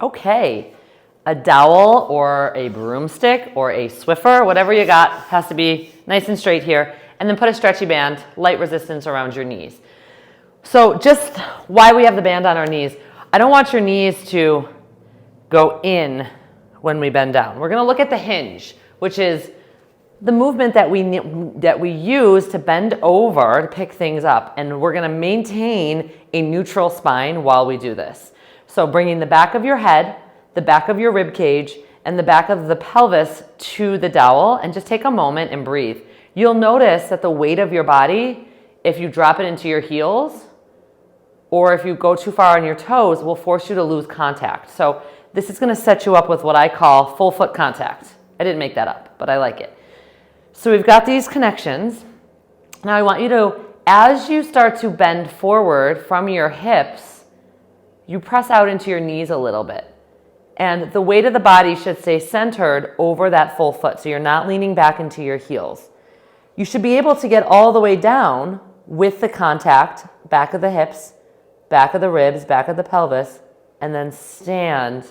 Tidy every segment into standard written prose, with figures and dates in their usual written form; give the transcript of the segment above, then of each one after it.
Okay, a dowel or a broomstick or a Swiffer, whatever you got, has to be nice and straight here. And then put a stretchy band, light resistance around your knees. So just why we have the band on our knees, I don't want your knees to go in when we bend down. We're gonna look at the hinge, which is the movement that we use to bend over to pick things up. And we're gonna maintain a neutral spine while we do this. So bringing the back of your head, the back of your rib cage, and the back of the pelvis to the dowel, and just take a moment and breathe. You'll notice that the weight of your body, if you drop it into your heels, or if you go too far on your toes, will force you to lose contact. So this is gonna set you up with what I call full foot contact. I didn't make that up, but I like it. So we've got these connections. Now I want you to, as you start to bend forward from your hips, you press out into your knees a little bit. And the weight of the body should stay centered over that full foot, so you're not leaning back into your heels. You should be able to get all the way down with the contact, back of the hips, back of the ribs, back of the pelvis, and then stand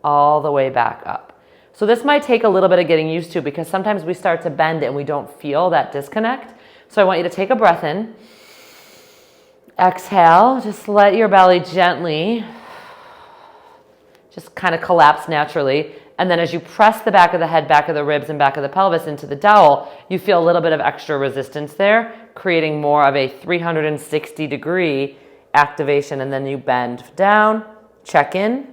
all the way back up. So this might take a little bit of getting used to because sometimes we start to bend and we don't feel that disconnect. So I want you to take a breath in. Exhale, just let your belly gently just kind of collapse naturally. And then as you press the back of the head, back of the ribs, and back of the pelvis into the dowel, you feel a little bit of extra resistance there, creating more of a 360-degree activation. And then you bend down, check in,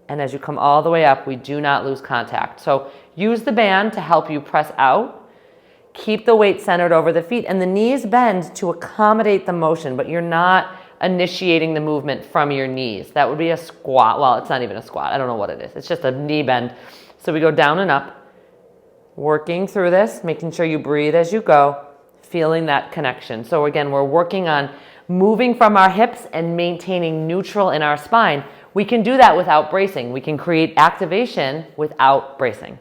and as you come all the way up, we do not lose contact. So use the band to help you press out. Keep the weight centered over the feet, and the knees bend to accommodate the motion, but you're not initiating the movement from your knees. That would be a squat. Well, it's not even a squat. I don't know what it is. It's just a knee bend. So we go down and up, working through this, making sure you breathe as you go, feeling that connection. So again, we're working on moving from our hips and maintaining neutral in our spine. We can do that without bracing. We can create activation without bracing.